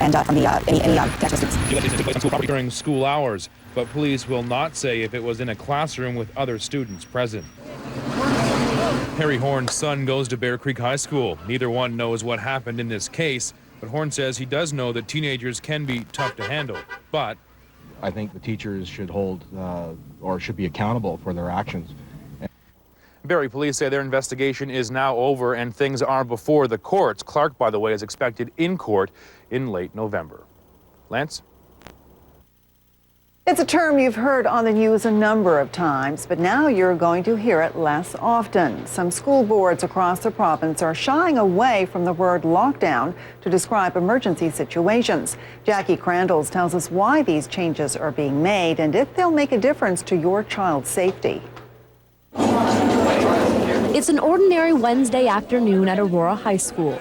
and from the any potential students. The allegation took place on school property during school hours, but police will not say if it was in a classroom with other students present. Harry Horn's son goes to Bear Creek High School. Neither one knows what happened in this case, but Horn says he does know that teenagers can be tough to handle. But I think the teachers should hold or should be accountable for their actions. Barrie police say their investigation is now over and things are before the courts. Clark, by the way, is expected in court in late November. Lance? It's a term you've heard on the news a number of times, but now you're going to hear it less often. Some school boards across the province are shying away from the word lockdown to describe emergency situations. Jackie Crandalls tells us why these changes are being made and if they'll make a difference to your child's safety. It's an ordinary Wednesday afternoon at Aurora High School.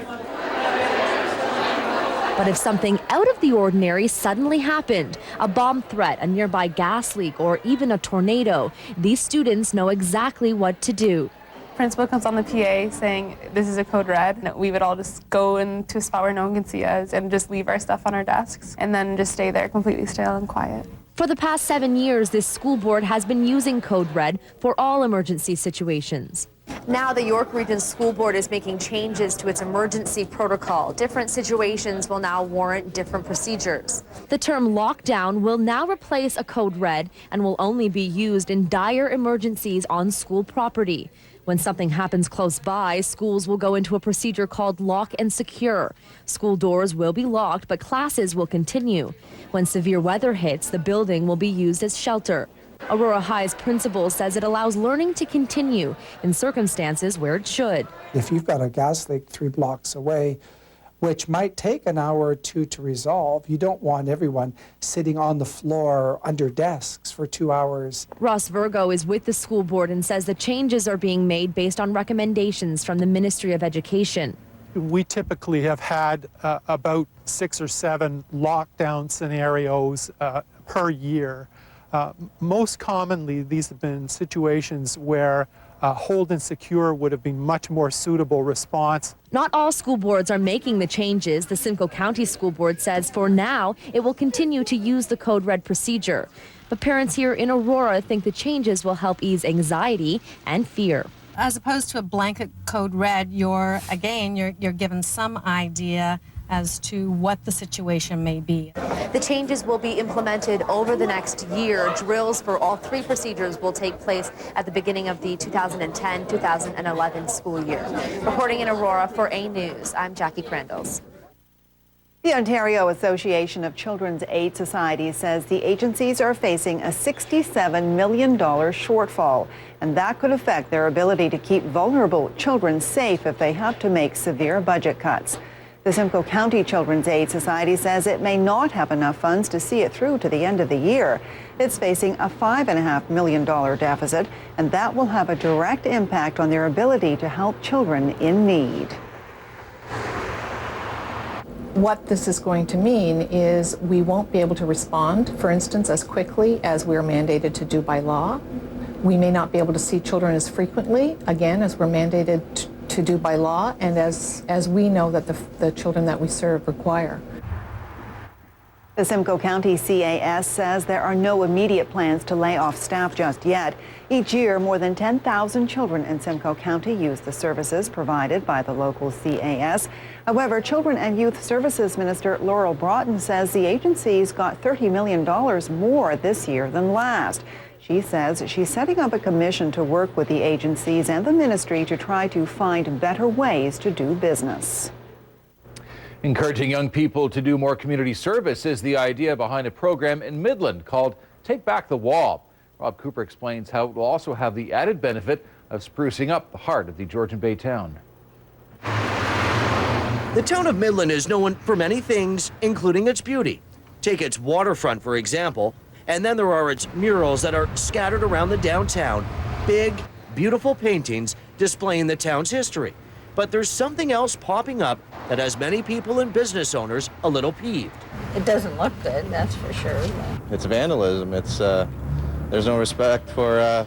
But if something out of the ordinary suddenly happened, a bomb threat, a nearby gas leak, or even a tornado, these students know exactly what to do. Principal comes on the PA saying, this is a code red. We would all just go into a spot where no one can see us and just leave our stuff on our desks and then just stay there completely still and quiet. For the past 7 years, this school board has been using code red for all emergency situations. Now the York Region School Board is making changes to its emergency protocol. Different situations will now warrant different procedures. The term lockdown will now replace a code red and will only be used in dire emergencies on school property. When something happens close by, schools will go into a procedure called lock and secure. School doors will be locked, but classes will continue. When severe weather hits, the building will be used as shelter. Aurora High's principal says it allows learning to continue in circumstances where it should. If you've got a gas leak 3 blocks away, which might take an hour or two to resolve, you don't want everyone sitting on the floor under desks for 2 hours. Ross Virgo is with the school board and says the changes are being made based on recommendations from the Ministry of Education. We typically have had about 6 or 7 lockdown scenarios per year. Most commonly, these have been situations where hold and secure would have been much more suitable response. Not all school boards are making the changes. The Simcoe County School Board says for now it will continue to use the code red procedure. But parents here in Aurora think the changes will help ease anxiety and fear. As opposed to a blanket code red, you're given some idea as to what the situation may be. The changes will be implemented over the next year. Drills for all 3 procedures will take place at the beginning of the 2010-2011 school year. Reporting in Aurora for A News, I'm Jackie Crandalls. The Ontario Association of Children's Aid Societies says the agencies are facing a $67 million shortfall, and that could affect their ability to keep vulnerable children safe if they have to make severe budget cuts. The Simcoe County Children's Aid Society says it may not have enough funds to see it through to the end of the year. It's facing a $5.5 million deficit, and that will have a direct impact on their ability to help children in need. What this is going to mean is we won't be able to respond, for instance, as quickly as we're mandated to do by law. We may not be able to see children as frequently, again, as we're mandated to do by law, and as we know that the children that we serve require. The Simcoe County CAS says there are no immediate plans to lay off staff just yet. Each year, more than 10,000 children in Simcoe County use the services provided by the local CAS. However, Children and Youth Services Minister Laurel Broughton says the agency's got $30 million more this year than last. She says she's setting up a commission to work with the agencies and the ministry to try to find better ways to do business. Encouraging young people to do more community service is the idea behind a program in Midland called Take Back the Wall. Rob Cooper explains how it will also have the added benefit of sprucing up the heart of the Georgian Bay town. The town of Midland is known for many things, including its beauty. Take its waterfront, for example. And then there are its murals that are scattered around the downtown. Big, beautiful paintings displaying the town's history. But there's something else popping up that has many people and business owners a little peeved. It doesn't look good, that's for sure. It's vandalism. It's there's no respect for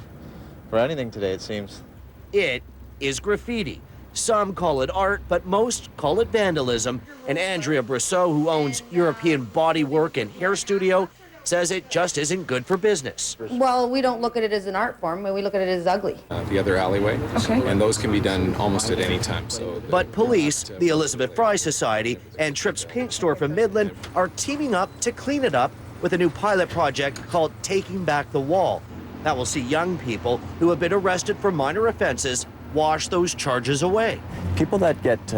anything today, it seems. It is graffiti. Some call it art, but most call it vandalism. And Andrea Brosseau, who owns European Bodywork and Hair Studio, says it just isn't good for business. Well, we don't look at it as an art form, we look at it as ugly. The other alleyway, and those can be done almost at any time. But police, the Elizabeth Fry Society, and Tripp's Paint Store from Midland are teaming up to clean it up with a new pilot project called Taking Back the Wall. That will see young people who have been arrested for minor offenses wash those charges away. People that get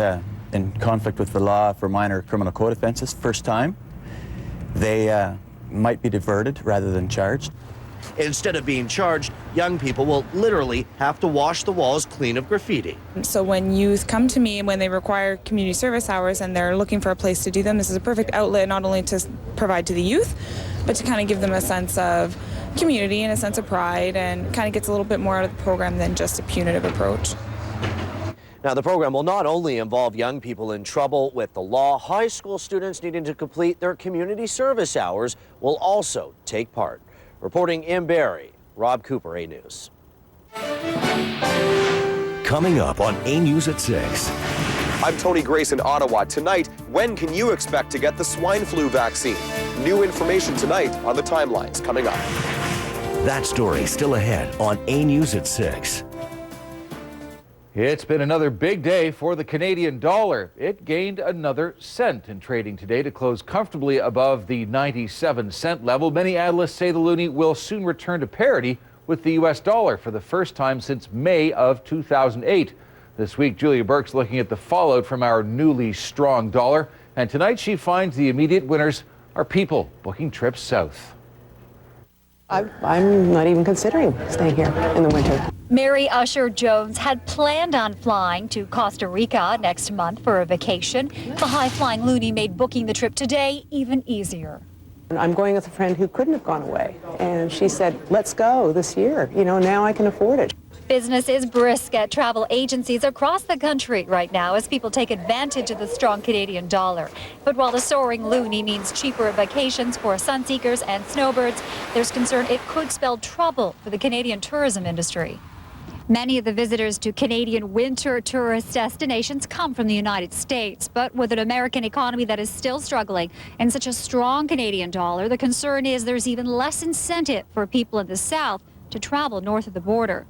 in conflict with the law for minor criminal code offenses first time, they might be diverted rather than charged. Instead of being charged, young people will literally have to wash the walls clean of graffiti. So when youth come to me when they require community service hours and they're looking for a place to do them, this is a perfect outlet not only to provide to the youth, but to kind of give them a sense of community and a sense of pride, and kind of gets a little bit more out of the program than just a punitive approach. Now, the program will not only involve young people in trouble with the law, high school students needing to complete their community service hours will also take part. Reporting in Barrie, Rob Cooper, A News. Coming up on A News at 6. I'm Tony Grace in Ottawa. Tonight, when can you expect to get the swine flu vaccine? New information tonight on the timelines coming up. That story still ahead on A News at 6. It's been another big day for the Canadian dollar. It gained another cent in trading today to close comfortably above the 97-cent level. Many analysts say the loonie will soon return to parity with the U.S. dollar for the first time since May of 2008. This week, Julia Burke's looking at the fallout from our newly strong dollar. And tonight she finds the immediate winners are people booking trips south. I'm not even considering staying here in the winter. Mary Usher Jones had planned on flying to Costa Rica next month for a vacation. The high-flying loonie made booking the trip today even easier. I'm going with a friend who couldn't have gone away, and she said, let's go this year. You know, now I can afford it. Business is brisk at travel agencies across the country right now as people take advantage of the strong Canadian dollar. But while the soaring loonie means cheaper vacations for sunseekers and snowbirds, there's concern it could spell trouble for the Canadian tourism industry. Many of the visitors to Canadian winter tourist destinations come from the United States, but with an American economy that is still struggling and such a strong Canadian dollar, the concern is there's even less incentive for people in the South to travel north of the border.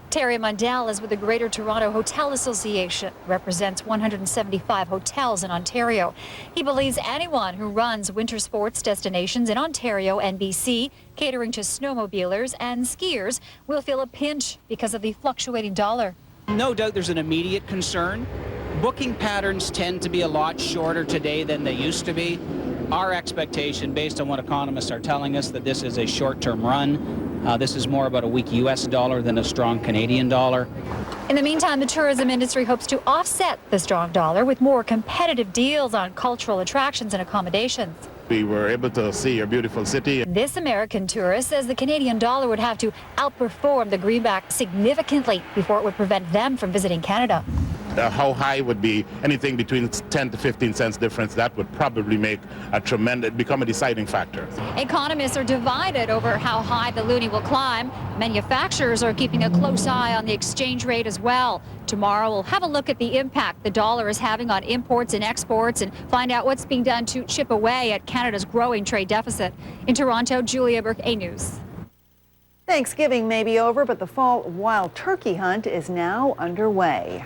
Terry Mundell is with the Greater Toronto Hotel Association, represents 175 hotels in Ontario. He believes anyone who runs winter sports destinations in Ontario and BC, catering to snowmobilers and skiers, will feel a pinch because of the fluctuating dollar. No doubt there's an immediate concern. Booking patterns tend to be a lot shorter today than they used to be. Our expectation, based on what economists are telling us, that this is a short-term run. This is more about a weak U.S. dollar than a strong Canadian dollar. In the meantime, the tourism industry hopes to offset the strong dollar with more competitive deals on cultural attractions and accommodations. We were able to see your beautiful city. This American tourist says the Canadian dollar would have to outperform the greenback significantly before it would prevent them from visiting Canada. How high would be anything between 10 to 15 cents difference. That would probably make become a deciding factor. Economists are divided over how high the loonie will climb. Manufacturers are keeping a close eye on the exchange rate as well. Tomorrow we'll have a look at the impact the dollar is having on imports and exports and find out what's being done to chip away at Canada's growing trade deficit. In Toronto, Julia Burke, A News. Thanksgiving may be over, but the fall wild turkey hunt is now underway.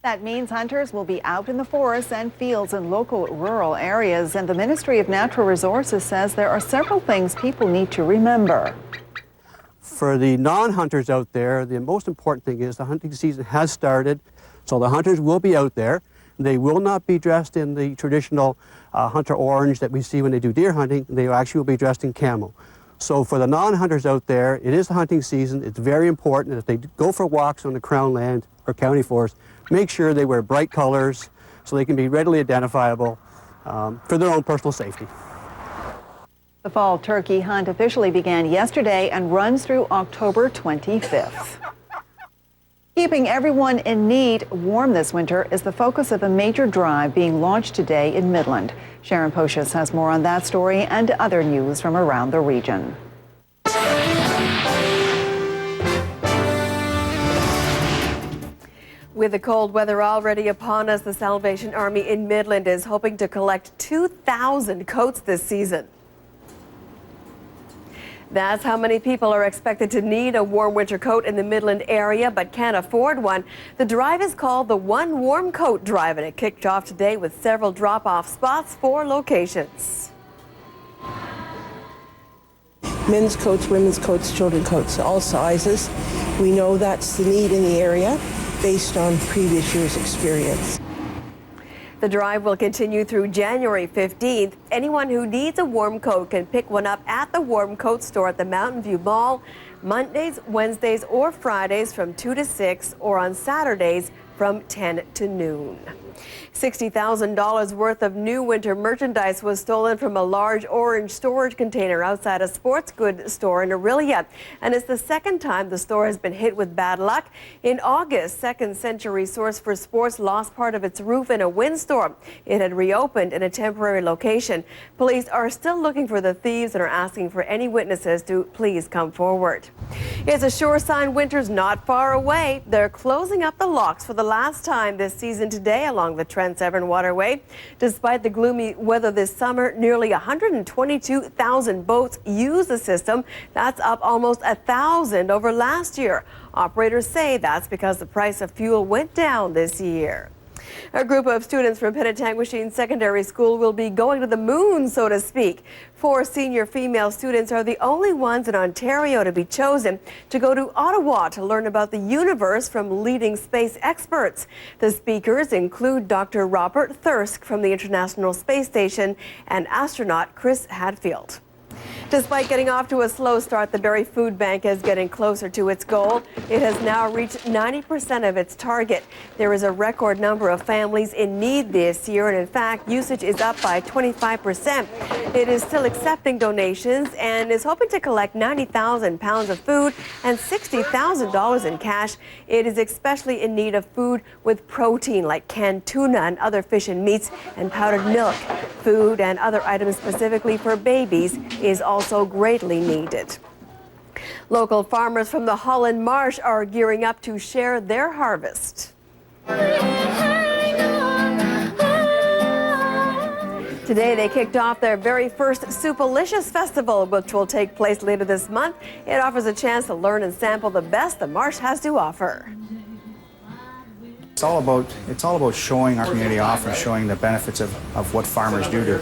That means hunters will be out in the forests and fields in local rural areas, and the Ministry of Natural Resources says there are several things people need to remember. For the non-hunters out there, the most important thing is the hunting season has started, so the hunters will be out there. They will not be dressed in the traditional hunter orange that we see when they do deer hunting. They actually will be dressed in camo. So for the non-hunters out there, it is the hunting season. It's very important that if they go for walks on the Crown land or county forest, make sure they wear bright colors so they can be readily identifiable for their own personal safety. The fall turkey hunt officially began yesterday and runs through October 25th. Keeping everyone in need warm this winter is the focus of a major drive being launched today in Midland. Sharon Pocious has more on that story and other news from around the region. With the cold weather already upon us, the Salvation Army in Midland is hoping to collect 2,000 coats this season. That's how many people are expected to need a warm winter coat in the Midland area but can't afford one. The drive is called the One Warm Coat Drive, and it kicked off today with several drop-off spots for locations. Men's coats, women's coats, children's coats, all sizes. We know that's the need in the area based on previous year's experience. The drive will continue through January 15th. Anyone who needs a warm coat can pick one up at the Warm Coat store at the Mountain View Mall Mondays, Wednesdays, or Fridays from 2 to 6, or on Saturdays from 10 to noon. $60,000 worth of new winter merchandise was stolen from a large orange storage container outside a sports goods store in Orillia. And it's the second time the store has been hit with bad luck. In August, Second Century Source for Sports lost part of its roof in a windstorm. It had reopened in a temporary location. Police are still looking for the thieves and are asking for any witnesses to please come forward. It's a sure sign winter's not far away. They're closing up the locks for the last time this season today along the Trent Severn Waterway. Despite the gloomy weather this summer, nearly 122,000 boats use the system. That's up almost 1,000 over last year. Operators say that's because the price of fuel went down this year. A group of students from Penetanguishene Secondary School will be going to the moon, so to speak. 4 senior female students are the only ones in Ontario to be chosen to go to Ottawa to learn about the universe from leading space experts. The speakers include Dr. Robert Thirsk from the International Space Station and astronaut Chris Hadfield. Despite getting off to a slow start, the Barrie Food Bank is getting closer to its goal. It has now reached 90% of its target. There is a record number of families in need this year, and in fact, usage is up by 25%. It is still accepting donations and is hoping to collect 90,000 pounds of food and $60,000 in cash. It is especially in need of food with protein like canned tuna and other fish and meats and powdered milk. Food and other items specifically for babies is also greatly needed. Local farmers from the Holland Marsh are gearing up to share their harvest. Today they kicked off their very first Soupalicious Festival, which will take place later this month. It offers a chance to learn and sample the best the marsh has to offer. It's all about showing our community off and showing the benefits of what farmers do to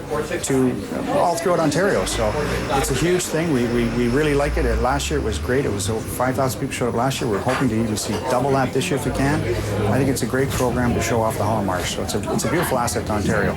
all throughout Ontario. So it's a huge thing. We really like it. Last year it was great. It was over 5,000 people showed up last year. We're hoping to even see double that this year if we can. I think it's a great program to show off the Holland Marsh. So it's a beautiful asset to Ontario.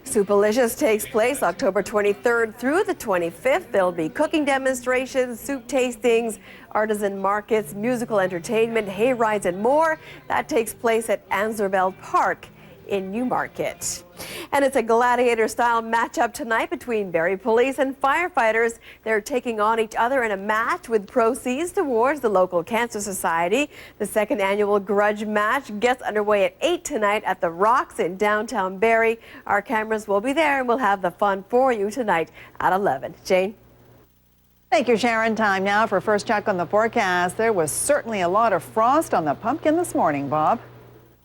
Soupalicious takes place October 23rd through the 25th. There'll be cooking demonstrations, soup tastings, artisan markets, musical entertainment, hay rides, and more. That takes place at Anserveld Park in Newmarket. And it's a gladiator-style matchup tonight between Barrie Police and firefighters. They're taking on each other in a match with proceeds towards the local Cancer Society. The second annual grudge match gets underway at 8 tonight at the Rocks in downtown Barrie. Our cameras will be there and we'll have the fun for you tonight at 11. Jane? Thank you, Sharon. Time now for a first check on the forecast. There was certainly a lot of frost on the pumpkin this morning, Bob.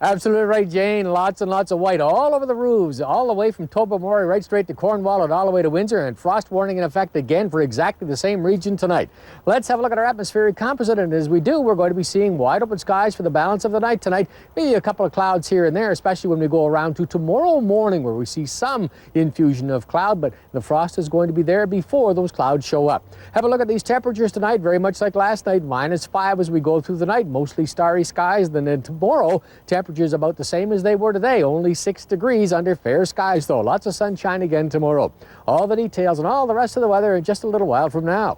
Absolutely right, Jane. Lots and lots of white all over the roofs, all the way from Tobermory right straight to Cornwall and all the way to Windsor, and frost warning in effect again for exactly the same region tonight. Let's have a look at our atmospheric composite, and as we do, we're going to be seeing wide open skies for the balance of the night tonight. Maybe a couple of clouds here and there, especially when we go around to tomorrow morning where we see some infusion of cloud, but the frost is going to be there before those clouds show up. Have a look at these temperatures tonight, very much like last night, -5 as we go through the night, mostly starry skies. Then tomorrow, temperatures about the same as they were today, only 6 degrees under fair skies though. Lots of sunshine again tomorrow. All the details and all the rest of the weather in just a little while from now.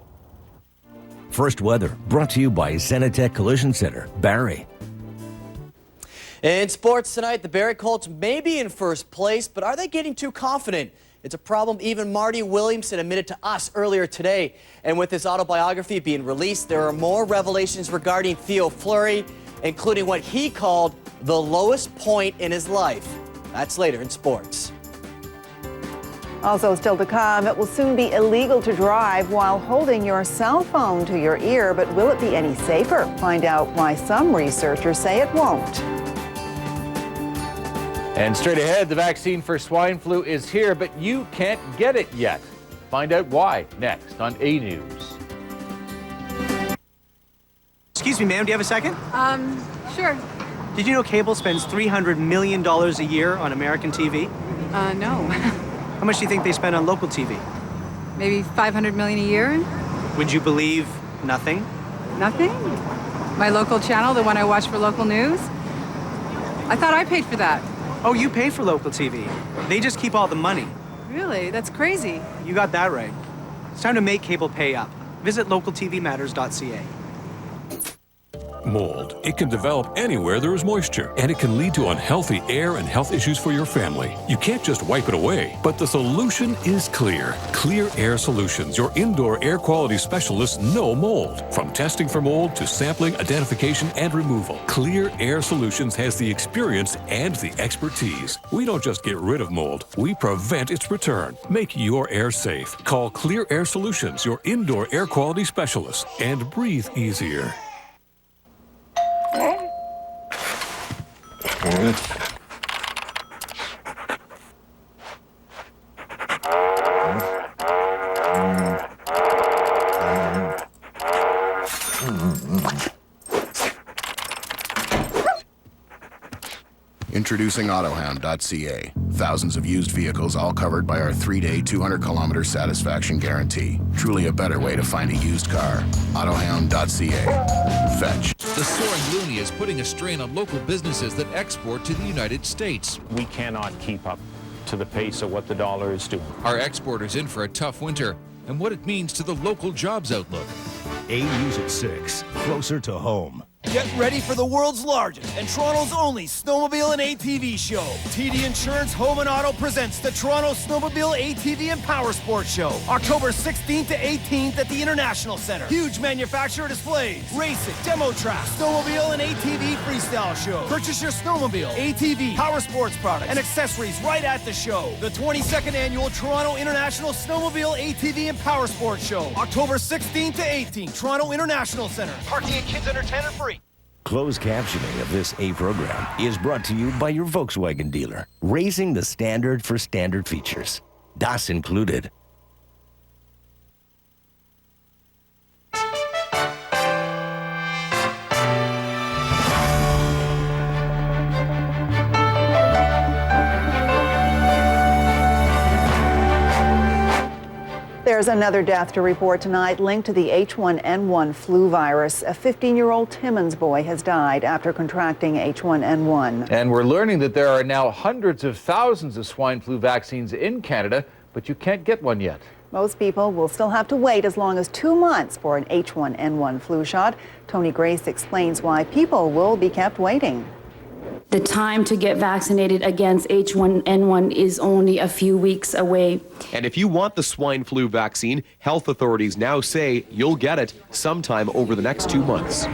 First Weather, brought to you by Zenitech Collision Center, Barrie. In sports tonight, the Barrie Colts may be in first place, but are they getting too confident? It's a problem even Marty Williamson admitted to us earlier today. And with his autobiography being released, there are more revelations regarding Theo Fleury, including what he called the lowest point in his life. That's later in sports. Also still to come, it will soon be illegal to drive while holding your cell phone to your ear, but will it be any safer? Find out why some researchers say it won't. And straight ahead, the vaccine for swine flu is here, but you can't get it yet. Find out why next on A News. Excuse me, ma'am, do you have a second? Sure. Did you know cable spends $300 million a year on American TV? No. How much do you think they spend on local TV? Maybe $500 million a year? Would you believe nothing? Nothing? My local channel, the one I watch for local news? I thought I paid for that. Oh, you pay for local TV. They just keep all the money. Really? That's crazy. You got that right. It's time to make cable pay up. Visit localtvmatters.ca. Mold. It can develop anywhere there is moisture, and it can lead to unhealthy air and health issues for your family. You can't just wipe it away, but the solution is clear. Clear Air Solutions, your indoor air quality specialists know mold. From testing for mold to sampling, identification, and removal, Clear Air Solutions has the experience and the expertise. We don't just get rid of mold, we prevent its return. Make your air safe. Call Clear Air Solutions, your indoor air quality specialist, and breathe easier. Introducing AutoHound.ca. Thousands of used vehicles, all covered by our 3-day, 200-kilometer satisfaction guarantee. Truly a better way to find a used car. AutoHound.ca. Fetch. The soaring loonie is putting a strain on local businesses that export to the United States. We cannot keep up to the pace of what the dollar is doing. Our exporters in for a tough winter, and what it means to the local jobs outlook. A News at 6, closer to home. Get ready for the world's largest and Toronto's only snowmobile and ATV show. TD Insurance Home and Auto presents the Toronto Snowmobile, ATV and Power Sports Show, October 16th to 18th at the International Center. Huge manufacturer displays, racing, demo track, snowmobile and ATV freestyle show. Purchase your snowmobile, ATV, power sports products, and accessories right at the show. The 22nd annual Toronto International Snowmobile, ATV and Power Sports Show, October 16th to 18th, Toronto International Center. Parking and kids under 10 are free. Closed captioning of this A program is brought to you by your Volkswagen dealer, raising the standard for standard features. Das included. There's another death to report tonight linked to the H1N1 flu virus. A 15-year-old Timmins boy has died after contracting H1N1. And we're learning that there are now hundreds of thousands of swine flu vaccines in Canada, but you can't get one yet. Most people will still have to wait as long as 2 months for an H1N1 flu shot. Tony Grace explains why people will be kept waiting. The time to get vaccinated against H1N1 is only a few weeks away. And if you want the swine flu vaccine, health authorities now say you'll get it sometime over the next 2 months.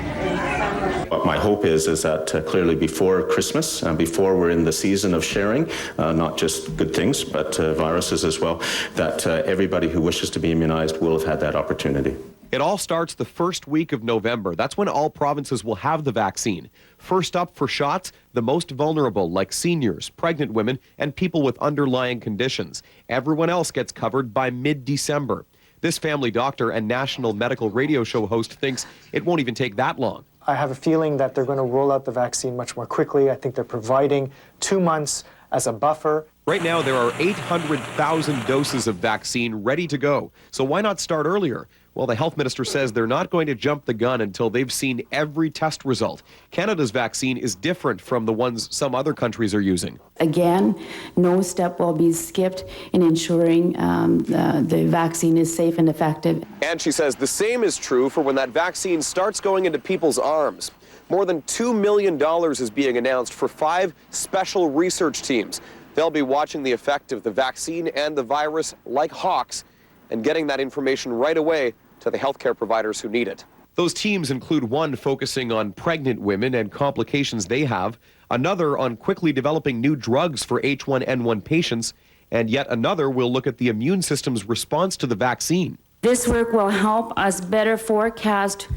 What my hope is that clearly before Christmas, before we're in the season of sharing, not just good things, but viruses as well, that everybody who wishes to be immunized will have had that opportunity. It all starts the first week of November. That's when all provinces will have the vaccine. First up for shots, the most vulnerable, like seniors, pregnant women, and people with underlying conditions. Everyone else gets covered by mid-December. This family doctor and national medical radio show host thinks it won't even take that long. I have a feeling that they're going to roll out the vaccine much more quickly. I think they're providing 2 months as a buffer. Right now, there are 800,000 doses of vaccine ready to go. So why not start earlier? Well, the health minister says they're not going to jump the gun until they've seen every test result. Canada's vaccine is different from the ones some other countries are using. Again, no step will be skipped in ensuring the vaccine is safe and effective. And she says the same is true for when that vaccine starts going into people's arms. More than $2 million is being announced for 5 special research teams. They'll be watching the effect of the vaccine and the virus like hawks and getting that information right away to the healthcare providers who need it. Those teams include one focusing on pregnant women and complications they have, another on quickly developing new drugs for H1N1 patients, And yet another will look at the immune system's response to the vaccine. This work will help us better forecast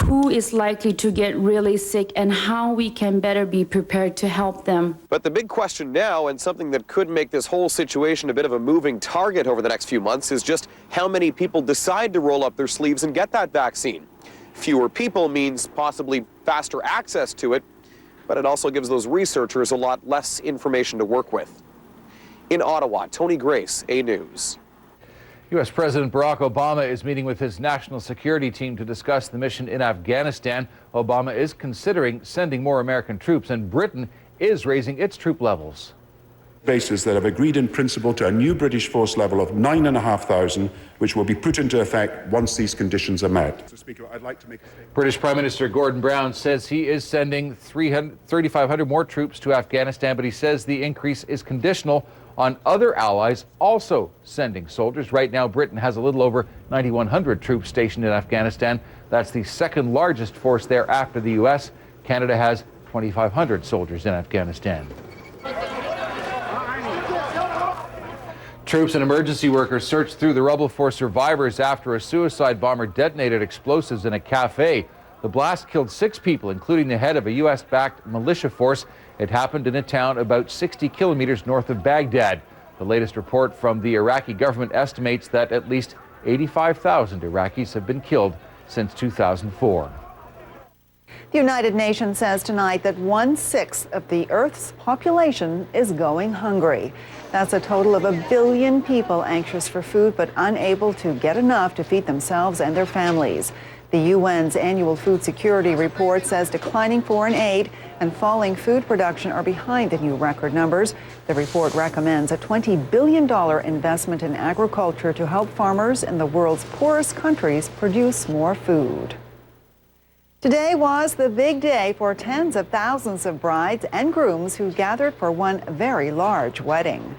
who is likely to get really sick and how we can better be prepared to help them. But the big question now, and something that could make this whole situation a bit of a moving target over the next few months, is just how many people decide to roll up their sleeves and get that vaccine. Fewer people means possibly faster access to it, but it also gives those researchers a lot less information to work with. In Ottawa, Tony Grace, A News. U.S. President Barack Obama is meeting with his national security team to discuss the mission in Afghanistan. Obama is considering sending more American troops, and Britain is raising its troop levels. Bases that have agreed in principle to a new British force level of 9,500, which will be put into effect once these conditions are met. Mr. Speaker, I'd like to make a statement. British Prime Minister Gordon Brown says he is sending 3,500 more troops to Afghanistan, but he says the increase is conditional on other allies also sending soldiers. Right now, Britain has a little over 9,100 troops stationed in Afghanistan. That's the second largest force there after the U.S. Canada has 2,500 soldiers in Afghanistan. Troops and emergency workers searched through the rubble for survivors after a suicide bomber detonated explosives in a cafe. The blast killed 6 people, including the head of a U.S.-backed militia force. It happened in a town about 60 kilometers north of Baghdad. The latest report from the Iraqi government estimates that at least 85,000 Iraqis have been killed since 2004. The United Nations says tonight that 1/6 of the Earth's population is going hungry. That's a total of 1 billion people anxious for food but unable to get enough to feed themselves and their families. The UN's annual food security report says declining foreign aid and falling food production are behind the new record numbers. The report recommends a $20 billion investment in agriculture to help farmers in the world's poorest countries produce more food. Today was the big day for tens of thousands of brides and grooms who gathered for one very large wedding.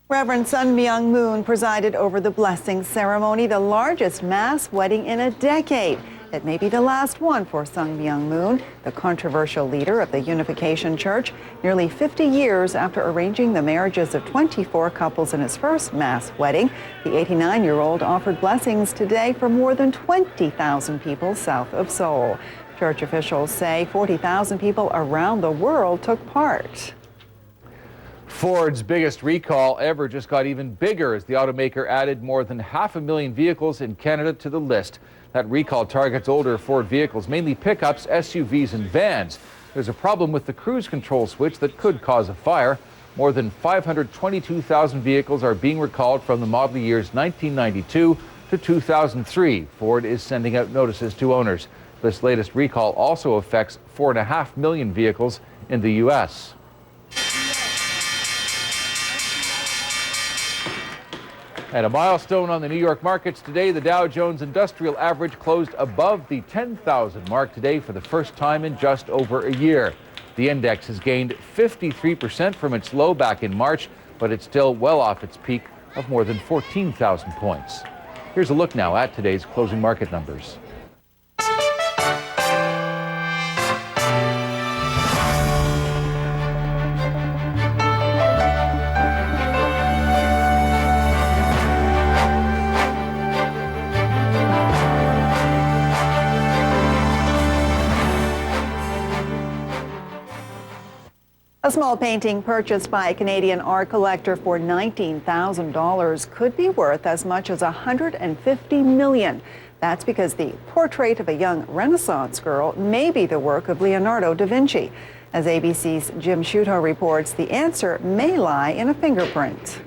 Reverend Sun Myung Moon presided over the blessing ceremony, the largest mass wedding in a decade. It may be the last one for Sun Myung Moon, the controversial leader of the Unification Church, nearly 50 years after arranging the marriages of 24 couples in his first mass wedding. The 89-year-old offered blessings today for more than 20,000 people south of Seoul. Church officials say 40,000 people around the world took part. Ford's biggest recall ever just got even bigger as the automaker added more than 500,000 vehicles in Canada to the list. That recall targets older Ford vehicles, mainly pickups, SUVs, and vans. There's a problem with the cruise control switch that could cause a fire. More than 522,000 vehicles are being recalled from the model years 1992 to 2003. Ford is sending out notices to owners. This latest recall also affects 4.5 million vehicles in the U.S. And a milestone on the New York markets today, the Dow Jones Industrial Average closed above the 10,000 mark today for the first time in just over a year. The index has gained 53% from its low back in March, but it's still well off its peak of more than 14,000 points. Here's a look now at today's closing market numbers. A small painting purchased by a Canadian art collector for $19,000 could be worth as much as $150 million. That's because the portrait of a young Renaissance girl may be the work of Leonardo da Vinci. As ABC's Jim Shuto reports, the answer may lie in a fingerprint.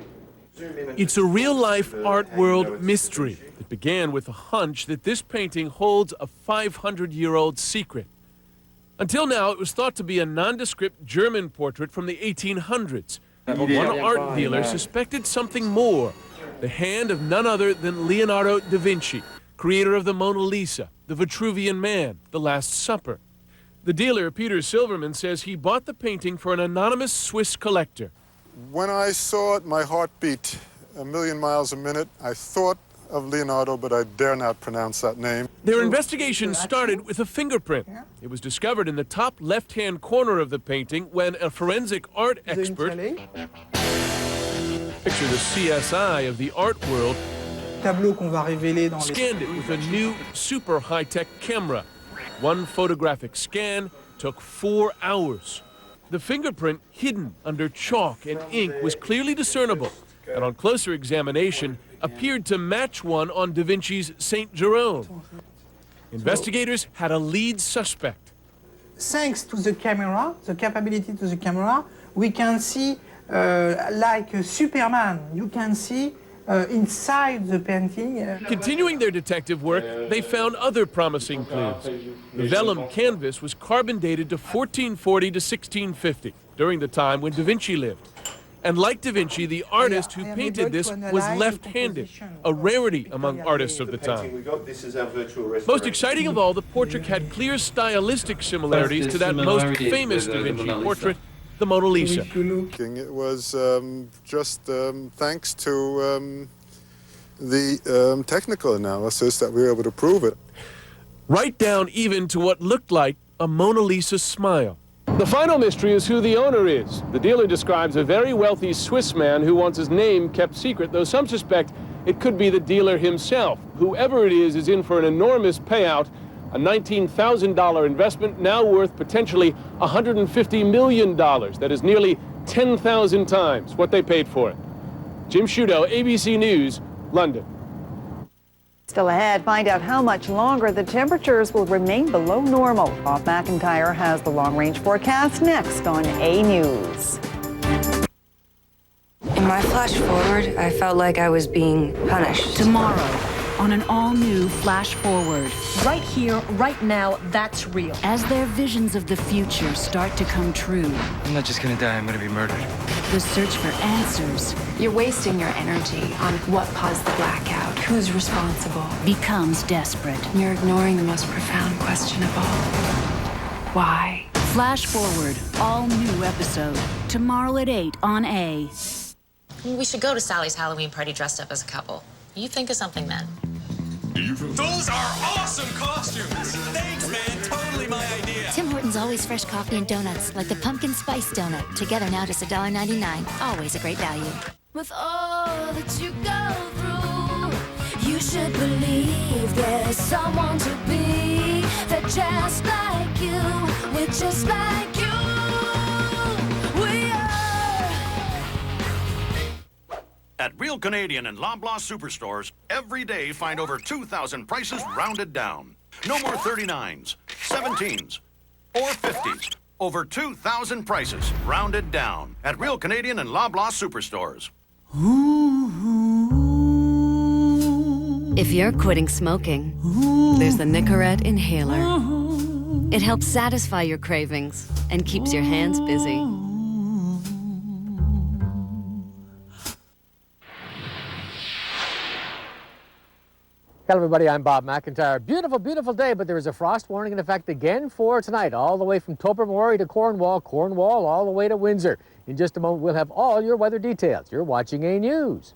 It's a real-life art world mystery that began with a hunch that this painting holds a 500-year-old secret. Until now, it was thought to be a nondescript German portrait from the 1800s. But one art dealer suspected something more, the hand of none other than Leonardo da Vinci, creator of the Mona Lisa, the Vitruvian Man, the Last Supper. The dealer, Peter Silverman, says he bought the painting for an anonymous Swiss collector. When I saw it, my heart beat a million miles a minute. I thought of Leonardo, but I dare not pronounce that name. Their investigation started with a fingerprint. It was discovered in the top left-hand corner of the painting when a forensic art expert, picture the CSI of the art world, scanned it with a new super high-tech camera. One photographic scan took 4 hours. The fingerprint, hidden under chalk and ink, was clearly discernible, and on closer examination appeared to match one on Da Vinci's Saint Jerome. Investigators had a lead suspect. Thanks to the camera, the capability to the camera, we can see like a Superman. You can see inside the painting. Continuing their detective work, they found other promising clues. The vellum canvas was carbon dated to 1440 to 1650, during the time when Da Vinci lived. And like Da Vinci, the artist who painted this was left-handed, a rarity among artists of the time. Most exciting of all, the portrait had clear stylistic similarities to that most famous Da Vinci portrait, the Mona Lisa. It was just thanks to the technical analysis that we were able to prove it. Right down even to what looked like a Mona Lisa smile. The final mystery is who the owner is. The dealer describes a very wealthy Swiss man who wants his name kept secret, though some suspect it could be the dealer himself. Whoever it is in for an enormous payout, a $19,000 investment now worth potentially $150 million. That is nearly 10,000 times what they paid for it. Jim Sciutto, ABC News, London. Still ahead, find out how much longer the temperatures will remain below normal. Bob McIntyre has the long-range forecast next on A News. In my flash forward, I felt like I was being punished. Tomorrow, on an all-new Flash Forward. Right here, right now, that's real. As their visions of the future start to come true. I'm not just gonna die, I'm gonna be murdered. The search for answers. You're wasting your energy on what caused the blackout. Who's responsible? Becomes desperate. You're ignoring the most profound question of all. Why? Flash Forward, all new episode. Tomorrow at 8 on A. We should go to Sally's Halloween party dressed up as a couple. You think of something then. Those are awesome costumes! Thanks, man. Totally my idea. Tim Hortons Always Fresh Coffee and Donuts, like the pumpkin spice donut. Together now just $1.99. Always a great value. With all that you go through, you should believe there's someone to be that just like you, we're just like you. We are. At Real Canadian and Loblaw Superstores, every day find over 2,000 prices rounded down. No more 39s, 17s, or 50s. Over 2,000 prices rounded down at Real Canadian and Loblaw Superstores. If you're quitting smoking, there's the Nicorette Inhaler. It helps satisfy your cravings and keeps your hands busy. Hello, everybody. I'm Bob McIntyre. Beautiful, beautiful day, but there is a frost warning in effect again for tonight, all the way from Tobermory to Cornwall, Cornwall all the way to Windsor. In just a moment, we'll have all your weather details. You're watching A News.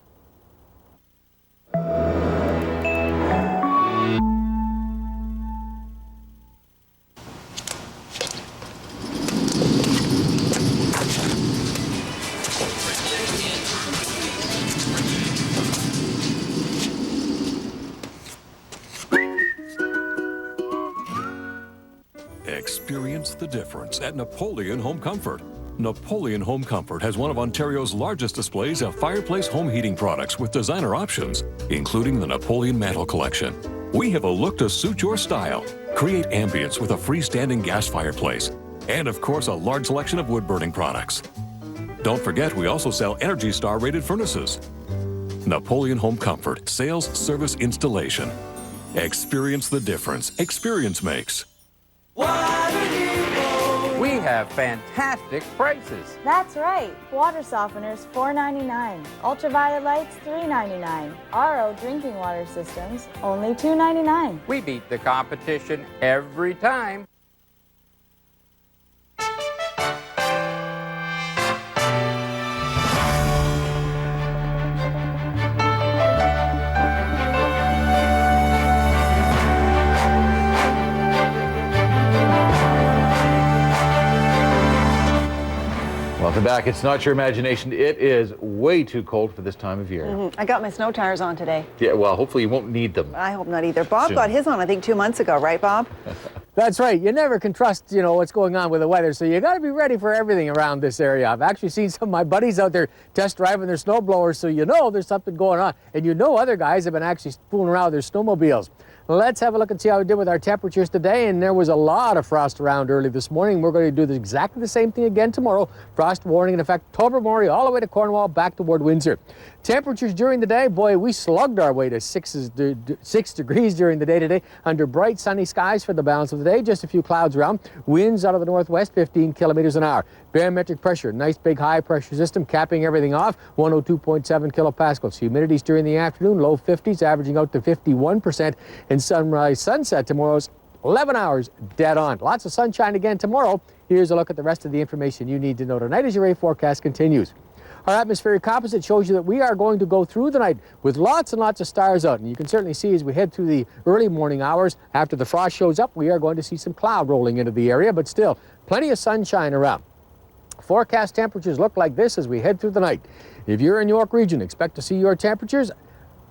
Experience the difference at Napoleon Home Comfort. Napoleon Home Comfort has one of Ontario's largest displays of fireplace home heating products with designer options, including the Napoleon Mantle Collection. We have a look to suit your style. Create ambience with a freestanding gas fireplace, and of course a large selection of wood-burning products. Don't forget, we also sell Energy Star rated furnaces. Napoleon Home Comfort, sales, service, installation. Experience the difference experience makes. We have fantastic prices. That's right. Water softeners, $4.99. Ultraviolet lights, $3.99. RO drinking water systems, only $2.99. We beat the competition every time. Welcome back. It's not your imagination. It is way too cold for this time of year. I got my snow tires on today. Yeah, well, hopefully you won't need them. I hope not either. Bob Soon. got his on, I think, 2 months ago, right, Bob? That's right. You never can trust, what's going on with the weather, so you got to be ready for everything around this area. I've actually seen some of my buddies out there test driving their snowblowers, so there's something going on. And other guys have been actually fooling around with their snowmobiles. Let's have a look and see how we did with our temperatures today. And there was a lot of frost around early this morning. We're going to do exactly the same thing again tomorrow. Frost warning in effect Tobermory all the way to Cornwall, back toward Windsor. Temperatures during the day, boy, we slugged our way to 6 degrees during the day today under bright sunny skies for the balance of the day. Just a few clouds around. Winds out of the northwest, 15 kilometers an hour. Barometric pressure, nice big high pressure system capping everything off, 102.7 kilopascals. Humidities during the afternoon, low 50s, averaging out to 51%. And sunrise sunset tomorrow's 11 hours dead on. Lots of sunshine again tomorrow. Here's a look at the rest of the information you need to know tonight as your rate forecast continues. Our atmospheric composite shows you that we are going to go through the night with lots and lots of stars out. And you can certainly see as we head through the early morning hours, after the frost shows up, we are going to see some cloud rolling into the area, but still plenty of sunshine around. Forecast temperatures look like this as we head through the night. If you're in York Region, expect to see your temperatures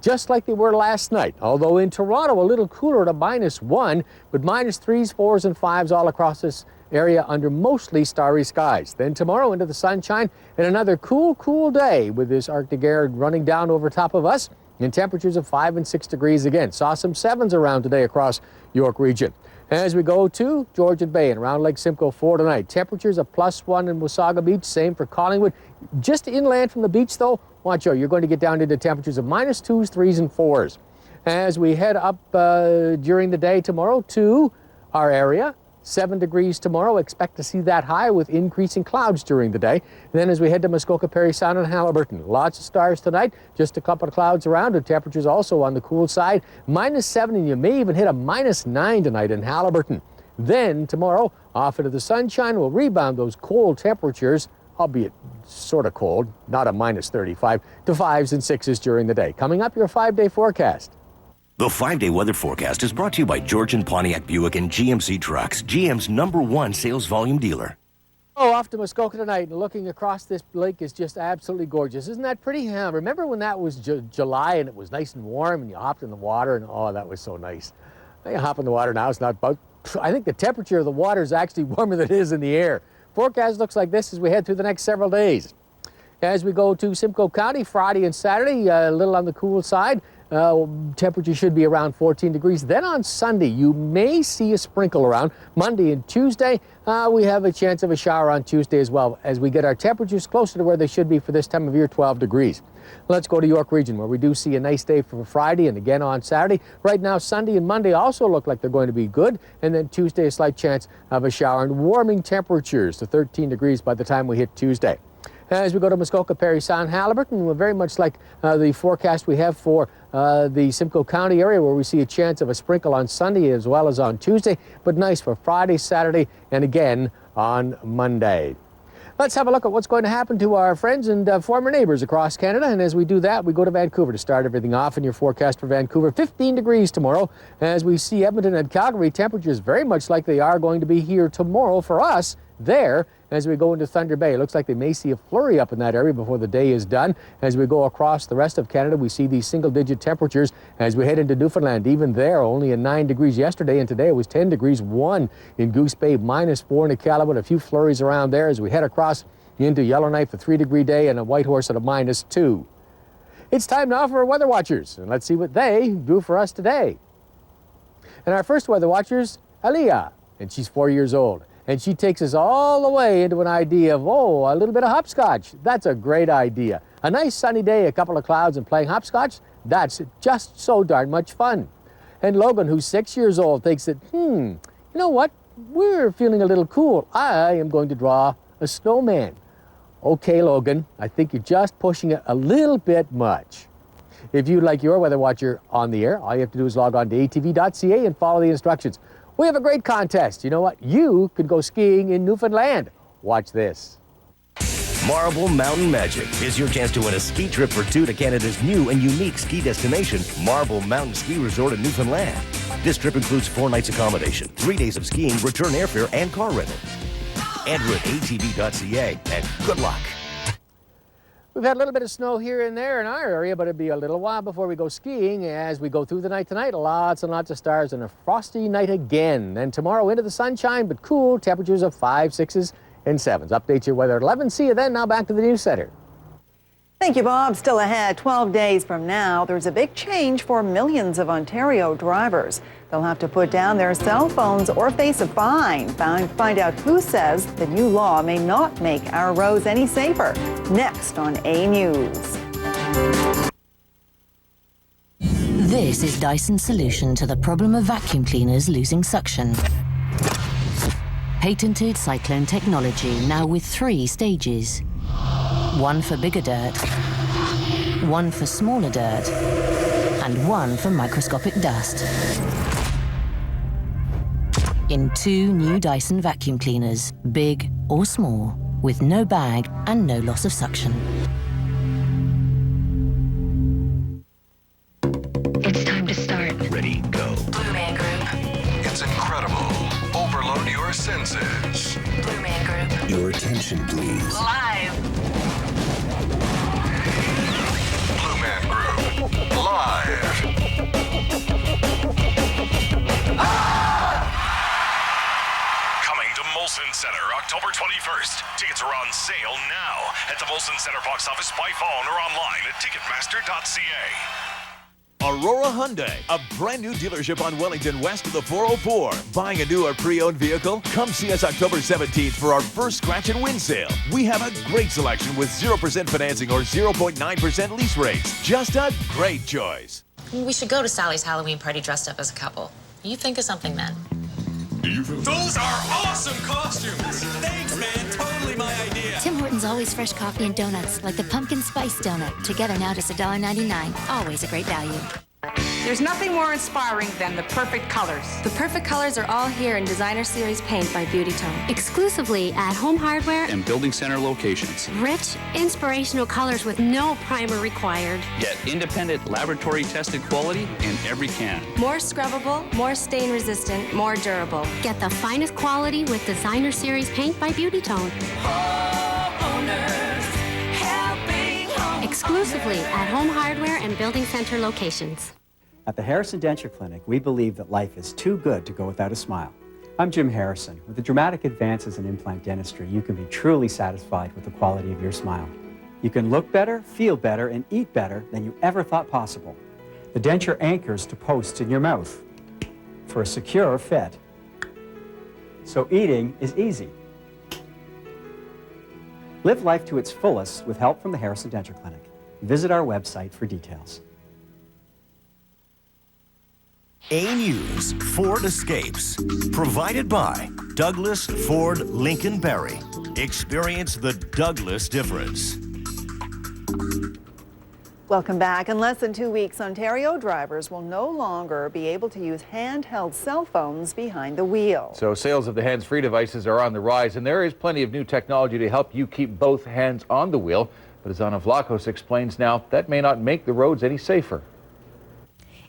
just like they were last night. Although in Toronto, a little cooler at a -1, but -3s, 4s, and 5s all across this area under mostly starry skies. Then tomorrow into the sunshine and another cool day with this Arctic air running down over top of us and temperatures of 5 and 6 degrees again. Saw some 7s around today across York Region. As we go to Georgian Bay and around Lake Simcoe for tonight, temperatures of +1 in Wasaga Beach, same for Collingwood. Just inland from the beach though, watch out, you're going to get down into temperatures of -2s, 3s, and 4s. As we head up during the day tomorrow to our area, 7 degrees tomorrow. Expect to see that high with increasing clouds during the day. And then as we head to Muskoka, Parry Sound, and Haliburton, lots of stars tonight, just a couple of clouds around, and temperatures also on the cool side. -7, and you may even hit a -9 tonight in Haliburton. Then tomorrow, off into the sunshine, will rebound those cold temperatures, albeit sort of cold, not a -35, to 5s and 6s during the day. Coming up, your 5-day forecast. The 5-day weather forecast is brought to you by Georgian Pontiac Buick and GMC Trucks, GM's #1 sales volume dealer. Oh, off to Muskoka tonight, and looking across this lake is just absolutely gorgeous. Isn't that pretty? Remember when that was July and it was nice and warm and you hopped in the water and oh, that was so nice. Now you hop in the water now, it's not about, I think the temperature of the water is actually warmer than it is in the air. Forecast looks like this as we head through the next several days. As we go to Simcoe County, Friday and Saturday, a little on the cool side. Temperature should be around 14 degrees. Then on Sunday, you may see a sprinkle around. Monday and Tuesday, we have a chance of a shower on Tuesday as well as we get our temperatures closer to where they should be for this time of year, 12 degrees. Let's go to York Region, where we do see a nice day for Friday and again on Saturday. Right now, Sunday and Monday also look like they're going to be good. And then Tuesday, a slight chance of a shower and warming temperatures to 13 degrees by the time we hit Tuesday. As we go to Muskoka, Parry Sound, Haliburton, we're very much like the forecast we have for the Simcoe County area, where we see a chance of a sprinkle on Sunday as well as on Tuesday, but nice for Friday, Saturday, and again on Monday. Let's have a look at what's going to happen to our friends and former neighbors across Canada. And as we do that, we go to Vancouver to start everything off. In your forecast for Vancouver, 15 degrees tomorrow. As we see Edmonton and Calgary, temperatures very much like they are going to be here tomorrow for us there. As we go into Thunder Bay, it looks like they may see a flurry up in that area before the day is done. As we go across the rest of Canada, we see these single-digit temperatures as we head into Newfoundland. Even there, only a 9 degrees yesterday, and today it was 10 degrees 1 in Goose Bay, -4 in Iqaluit. A few flurries around there as we head across into Yellowknife, a 3-degree day, and a Whitehorse at a -2. It's time now for our Weather Watchers, and let's see what they do for us today. And our first Weather Watcher's Aliyah, and she's 4 years old. And she takes us all the way into an idea of, a little bit of hopscotch. That's a great idea. A nice sunny day, a couple of clouds, and playing hopscotch, that's just so darn much fun. And Logan, who's 6 years old, thinks that, you know what? We're feeling a little cool. I am going to draw a snowman. Okay, Logan, I think you're just pushing it a little bit much. If you'd like your Weather Watcher on the air, all you have to do is log on to atv.ca and follow the instructions. We have a great contest. You know what? You could go skiing in Newfoundland. Watch this. Marble Mountain Magic is your chance to win a ski trip for two to Canada's new and unique ski destination, Marble Mountain Ski Resort in Newfoundland. This trip includes 4 nights accommodation, 3 days of skiing, return airfare, and car rental. Enter at atv.ca and good luck. We've had a little bit of snow here and there in our area, but it'll be a little while before we go skiing as we go through the night tonight. Lots and lots of stars and a frosty night again. Then tomorrow into the sunshine, but cool, temperatures of 5s, 6s, and 7s. Update your weather at 11. See you then. Now back to the news center. Thank you, Bob. Still ahead, 12 days from now, there's a big change for millions of Ontario drivers. They'll have to put down their cell phones or face a fine. Find out who says the new law may not make our roads any safer. Next on A News. This is Dyson's solution to the problem of vacuum cleaners losing suction. Patented cyclone technology, now with 3 stages. One for bigger dirt, one for smaller dirt, and one for microscopic dust. In 2 new Dyson vacuum cleaners, big or small, with no bag and no loss of suction. It's time to start. Ready, go. Blue Man Group. It's incredible. Overload your senses. Blue Man Group. Your attention, please. Live. Blue Man Group. Live. Coming to Molson Center, October 21st. Tickets are on sale now at the Molson Center box office, by phone, or online at Ticketmaster.ca. Aurora Hyundai, a brand new dealership on Wellington west of the 404. Buying a new or pre-owned vehicle? Come see us October 17th for our first scratch and win sale. We have a great selection with 0% financing or 0.9% lease rates. Just a great choice. We should go to Sally's Halloween party dressed up as a couple. You think of something then. Those are awesome costumes. Thanks, man. Totally my idea. Tim Hortons always fresh coffee and donuts, like the pumpkin spice donut. Together now just $1.99. Always a great value. There's nothing more inspiring than the perfect colors. The perfect colors are all here in Designer Series Paint by Beauty Tone. Exclusively at Home Hardware and Building Center locations. Rich, inspirational colors with no primer required. Get independent laboratory tested quality in every can. More scrubbable, more stain resistant, more durable. Get the finest quality with Designer Series Paint by Beauty Tone. Exclusively at Home Hardware and Building Center locations. At the Harrison Denture Clinic, we believe that life is too good to go without a smile. I'm Jim Harrison. With the dramatic advances in implant dentistry, you can be truly satisfied with the quality of your smile. You can look better, feel better, and eat better than you ever thought possible. The denture anchors to posts in your mouth for a secure fit. So eating is easy. Live life to its fullest with help from the Harrison Denture Clinic. Visit our website for details. A News Ford Escapes, provided by Douglas Ford Lincoln Barrie. Experience the Douglas difference. Welcome back. In less than 2 weeks, Ontario drivers will no longer be able to use handheld cell phones behind the wheel. So sales of the hands-free devices are on the rise, and there is plenty of new technology to help you keep both hands on the wheel. But as Anna Vlachos explains now, that may not make the roads any safer.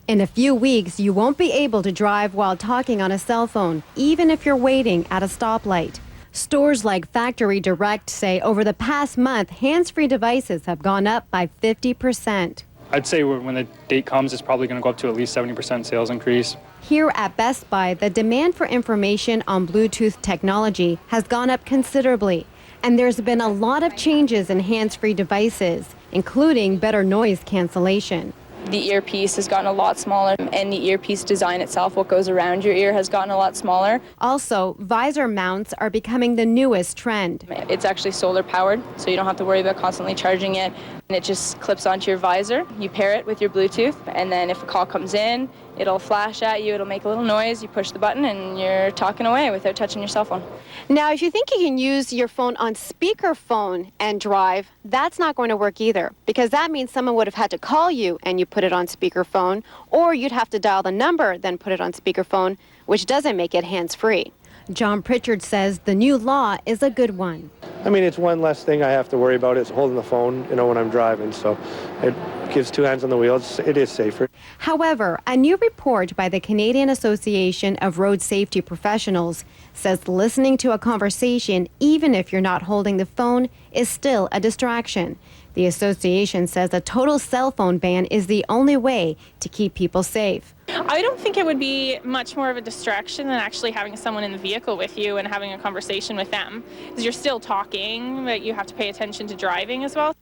In a few weeks, you won't be able to drive while talking on a cell phone, even if you're waiting at a stoplight. Stores like Factory Direct say over the past month, hands-free devices have gone up by 50%. I'd say when the date comes, it's probably going to go up to at least 70% sales increase. Here at Best Buy, the demand for information on Bluetooth technology has gone up considerably, and there's been a lot of changes in hands-free devices, including better noise cancellation. The earpiece has gotten a lot smaller, and the earpiece design itself, what goes around your ear, has gotten a lot smaller. Also, visor mounts are becoming the newest trend. It's actually solar powered, so you don't have to worry about constantly charging it. And it just clips onto your visor. You pair it with your Bluetooth, and then if a call comes in, it'll flash at you, it'll make a little noise, you push the button, and you're talking away without touching your cell phone. Now, if you think you can use your phone on speakerphone and drive, that's not going to work either, because that means someone would have had to call you and you put it on speakerphone, or you'd have to dial the number, then put it on speakerphone, which doesn't make it hands-free. John Pritchard says the new law is a good one. I mean, it's one less thing I have to worry about is holding the phone, when I'm driving. So it gives two hands on the wheels. It is safer. However, a new report by the Canadian Association of Road Safety Professionals says listening to a conversation, even if you're not holding the phone, is still a distraction. The association says a total cell phone ban is the only way to keep people safe. I don't think it would be much more of a distraction than actually having someone in the vehicle with you and having a conversation with them. Because you're still talking, but you have to pay attention to driving as well.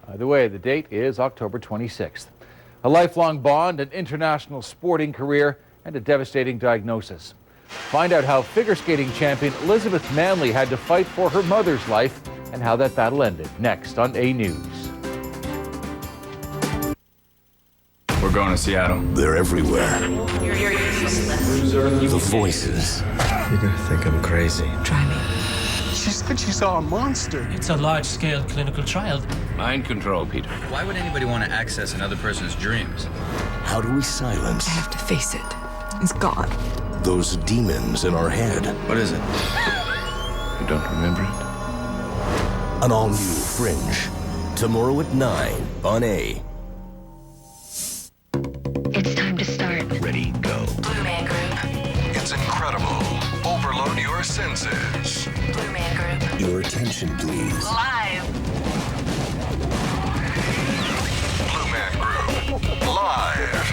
Either way, the date is October 26th. A lifelong bond, an international sporting career, and a devastating diagnosis. Find out how figure skating champion Elizabeth Manley had to fight for her mother's life and how that battle ended. Next on A News. We're going to Seattle. They're everywhere. You're useless. The voices. You're gonna think I'm crazy. Try me. She said she saw a monster. It's a large-scale clinical trial. Mind control, Peter. Why would anybody want to access another person's dreams? How do we silence? I have to face it. It's gone. Those demons in our head. What is it? You don't remember it? An all-new Fringe. Tomorrow at 9 on A. It's time to start. Ready, go. Blue Man Group. It's incredible. Overload your senses. Blue Man Group. Your attention, please. Live. Blue Man Group. Live.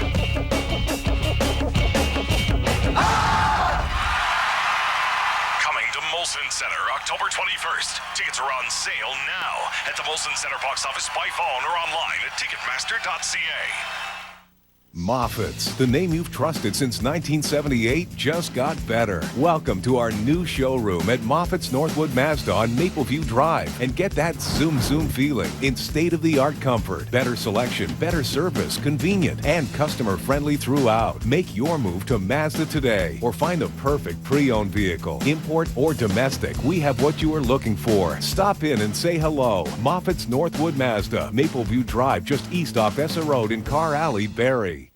Coming to Molson Center, October 21st. Tickets are on sale now at the Molson Center box office, by phone, or online at Ticketmaster.ca. Moffat's, the name you've trusted since 1978, just got better. Welcome to our new showroom at Moffat's Northwood Mazda on Mapleview Drive, and get that zoom feeling in state-of-the-art comfort, better selection, better service, convenient, and customer-friendly throughout. Make your move to Mazda today, or find the perfect pre-owned vehicle, import or domestic. We have what you are looking for. Stop in and say hello. Moffat's Northwood Mazda, Mapleview Drive, just east off Essa Road in Carr Alley, Barrie.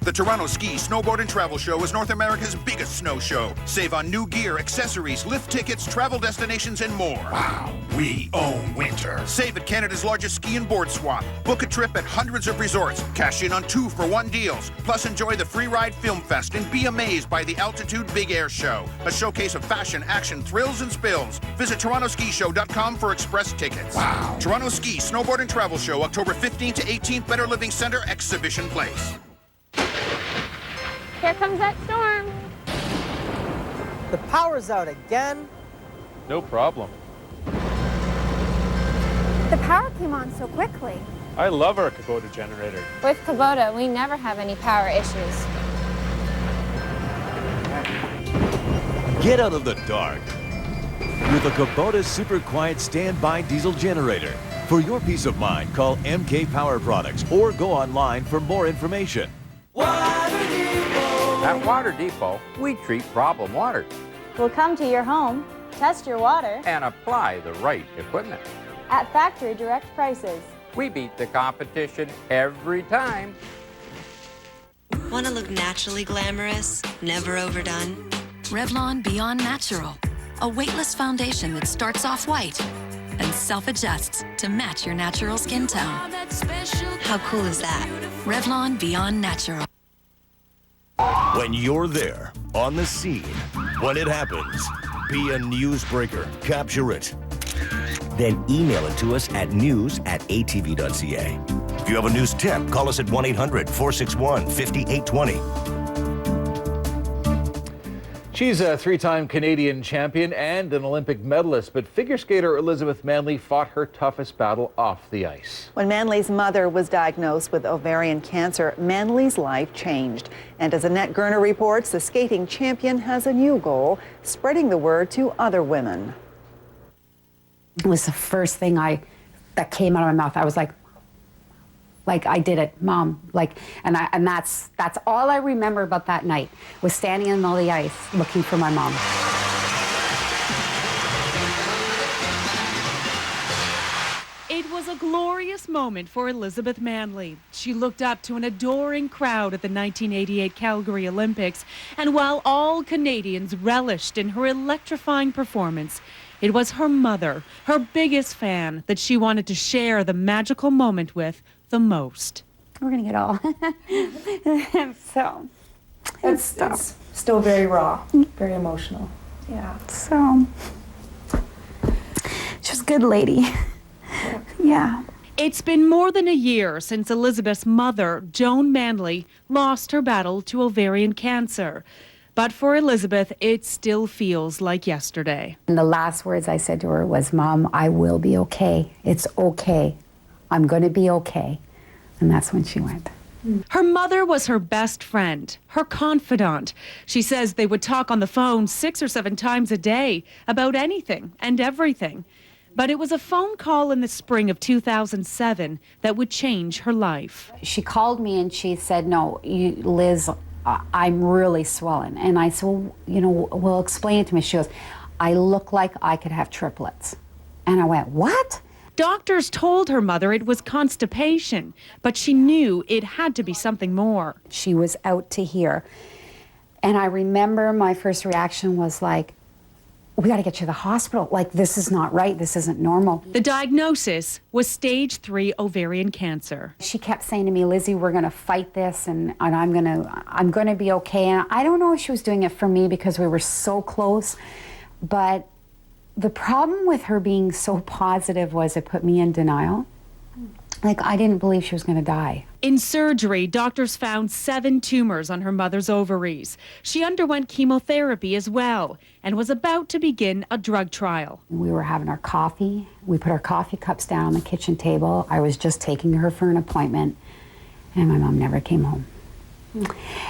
The Toronto Ski, Snowboard and Travel Show is North America's biggest snow show. Save on new gear, accessories, lift tickets, travel destinations, and more. Wow, we own winter. Save at Canada's largest ski and board swap. Book a trip at hundreds of resorts. Cash in on 2-for-1 deals. Plus enjoy the Free Ride Film Fest and be amazed by the Altitude Big Air Show. A showcase of fashion, action, thrills, and spills. Visit TorontoSkiShow.com for express tickets. Wow. Toronto Ski, Snowboard and Travel Show, October 15th to 18th, Better Living Center, Exhibition Place. Here comes that storm. The power's out again. No problem. The power came on so quickly. I love our Kubota generator. With Kubota, we never have any power issues. Get out of the dark with a Kubota super quiet standby diesel generator. For your peace of mind, call MK Power Products or go online for more information. At Water Depot, we treat problem water We'll come to your home, test your water, and apply the right equipment. at factory direct prices. We beat the competition every time. Want to look naturally glamorous, never overdone? Revlon Beyond Natural, a weightless foundation that starts off white and self-adjusts to match your natural skin tone. How cool is that? Revlon Beyond Natural. When you're there, on the scene, when it happens, be a newsbreaker. Capture it. Then email it to us at news@atv.ca. If you have a news tip, call us at 1-800-461-5820. She's a three-time Canadian champion and an Olympic medalist, but figure skater Elizabeth Manley fought her toughest battle off the ice. When Manley's mother was diagnosed with ovarian cancer, Manley's life changed. And as Annette Gerner reports, the skating champion has a new goal, spreading the word to other women. It was the first thing that came out of my mouth. I was like I did it, Mom. And that's all I remember about that night, was standing in the middle of the ice looking for my mom. It was was a glorious moment for Elizabeth Manley. She looked up to an adoring crowd at the 1988 Calgary Olympics, and while all Canadians relished in her electrifying performance, it was her mother, her biggest fan, that she wanted to share the magical moment with the most. We're gonna get all. So, it's still very raw, very emotional. Yeah. So, she's a good lady. Yeah. It's been more than a year since Elizabeth's mother, Joan Manley, lost her battle to ovarian cancer. But for Elizabeth, it still feels like yesterday. And the last words I said to her was, "Mom, I will be okay. It's okay. I'm going to be okay." And that's when she went. Her mother was her best friend, her confidant. She says they would talk on the phone 6 or 7 times a day about anything and everything. But it was a phone call in the spring of 2007 that would change her life. She called me and she said, "No, Liz, I'm really swollen." And I said, "Well, explain it to me." She goes, "I look like I could have triplets." And I went, "What?" Doctors told her mother it was constipation, but she knew it had to be something more. She was out to here. And I remember my first reaction was like, "We got to get you to the hospital. Like, this is not right. This isn't normal." The diagnosis was stage 3 ovarian cancer. She kept saying to me, "Lizzie, we're going to fight this, and I'm going to be okay." And I don't know if she was doing it for me because we were so close, but the problem with her being so positive was it put me in denial. Like, I didn't believe she was going to die. In surgery, doctors found 7 tumors on her mother's ovaries. She underwent chemotherapy as well and was about to begin a drug trial. We were having our coffee. We put our coffee cups down on the kitchen table. I was just taking her for an appointment, and my mom never came home.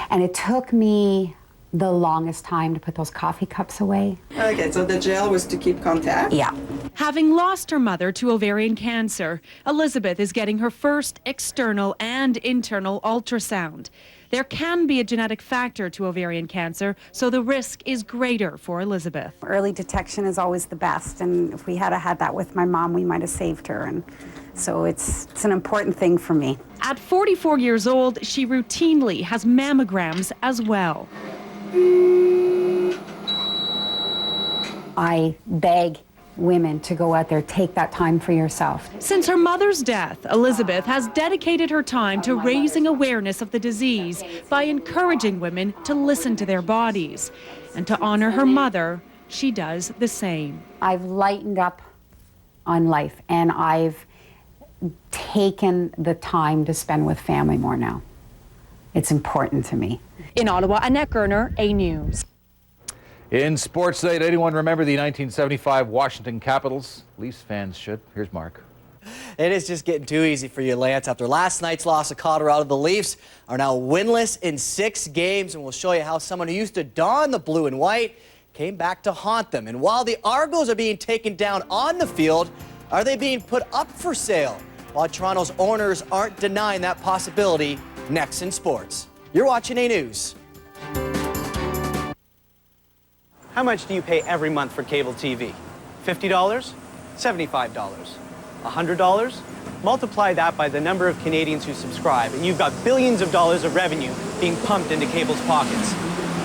And it took me the longest time to put those coffee cups away. Okay, so the gel was to keep contact? Yeah. Having lost her mother to ovarian cancer, Elizabeth is getting her first external and internal ultrasound. There can be a genetic factor to ovarian cancer, so the risk is greater for Elizabeth. Early detection is always the best, and if we had had that with my mom, we might have saved her. And so it's an important thing for me. At 44 years old, she routinely has mammograms as well. I beg women to go out there, take that time for yourself. Since her mother's death, Elizabeth has dedicated her time to raising awareness of the disease by encouraging women to listen to their bodies. And to honor her mother, she does the same. I've lightened up on life, and I've taken the time to spend with family more now. It's important to me. In Ottawa, Annette Gerner, A News. In sports tonight, anyone remember the 1975 Washington Capitals? Leafs fans should. Here's Mark. It is just getting too easy for you, Lance. After last night's loss to Colorado, the Leafs are now winless in 6 games, and we'll show you how someone who used to don the blue and white came back to haunt them. And while the Argos are being taken down on the field, are they being put up for sale? While Toronto's owners aren't denying that possibility. Next in sports. You're watching A News. How much do you pay every month for cable TV? $50? $75? $100? Multiply that by the number of Canadians who subscribe, and you've got billions of dollars of revenue being pumped into cable's pockets.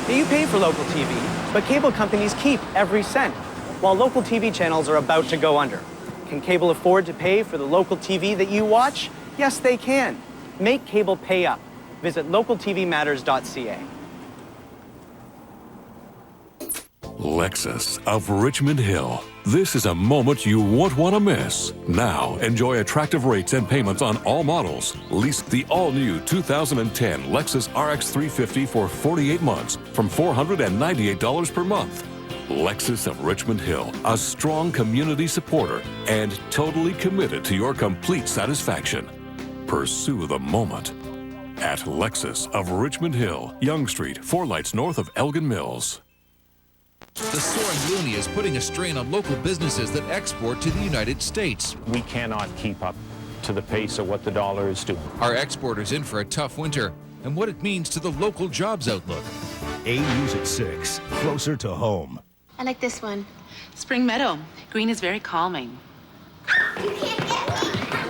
Now, you pay for local TV, but cable companies keep every cent, while local TV channels are about to go under. Can cable afford to pay for the local TV that you watch? Yes, they can. Make cable pay up. Visit localtvmatters.ca. Lexus of Richmond Hill. This is a moment you won't want to miss. Now, enjoy attractive rates and payments on all models. Lease the all-new 2010 Lexus RX 350 for 48 months from $498 per month. Lexus of Richmond Hill, a strong community supporter and totally committed to your complete satisfaction. Pursue the moment at Lexus of Richmond Hill, Yonge Street, 4 lights north of Elgin Mills. The soaring loonie is putting a strain on local businesses that export to the United States. We cannot keep up to the pace of what the dollar is doing. Our exporters in for a tough winter, and what it means to the local jobs outlook. A News at 6, closer to home. I like this one. Spring Meadow. Green is very calming. You can't get me!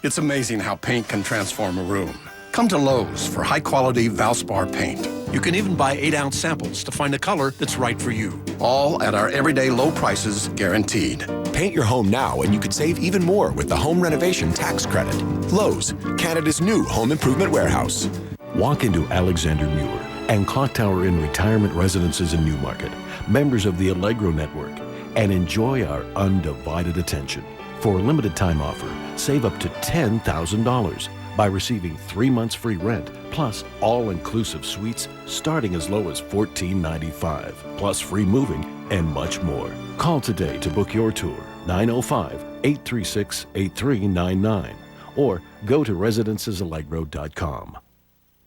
It's amazing how paint can transform a room. Come to Lowe's for high-quality Valspar paint. You can even buy 8-ounce samples to find a color that's right for you. All at our everyday low prices, guaranteed. Paint your home now and you could save even more with the Home Renovation Tax Credit. Lowe's, Canada's new home improvement warehouse. Walk into Alexander Muir and Clock Tower Inn Retirement Residences in Newmarket, members of the Allegro Network, and enjoy our undivided attention. For a limited time offer, save up to $10,000 by receiving 3 months free rent, plus all-inclusive suites starting as low as $14.95, plus free moving and much more. Call today to book your tour, 905-836-8399, or go to residencesallegro.com.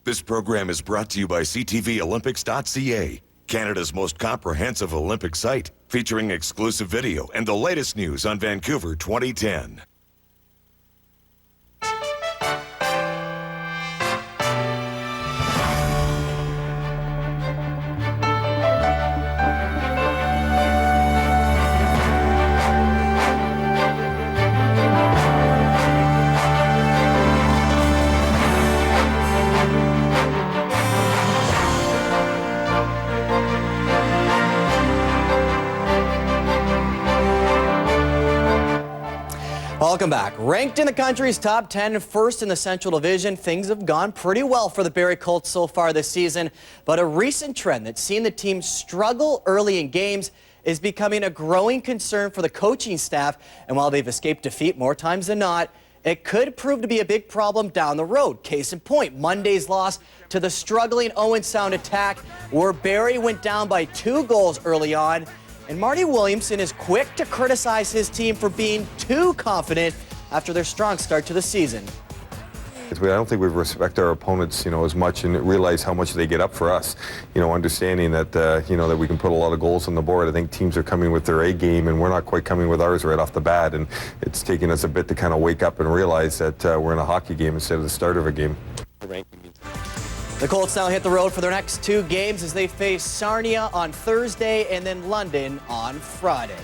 This program is brought to you by CTVOlympics.ca, Canada's most comprehensive Olympic site, featuring exclusive video and the latest news on Vancouver 2010. Welcome back. Ranked in the country's top 10 and first in the Central Division, things have gone pretty well for the Barrie Colts so far this season. But a recent trend that's seen the team struggle early in games is becoming a growing concern for the coaching staff. And while they've escaped defeat more times than not, it could prove to be a big problem down the road. Case in point, Monday's loss to the struggling Owen Sound attack, where Barrie went down by 2 goals early on. And Marty Williamson is quick to criticize his team for being too confident after their strong start to the season. I don't think we respect our opponents, as much and realize how much they get up for us. Understanding that, that we can put a lot of goals on the board. I think teams are coming with their A game, and we're not quite coming with ours right off the bat. And it's taking us a bit to kind of wake up and realize that we're in a hockey game instead of the start of a game. The Colts now hit the road for their next 2 games as they face Sarnia on Thursday and then London on Friday.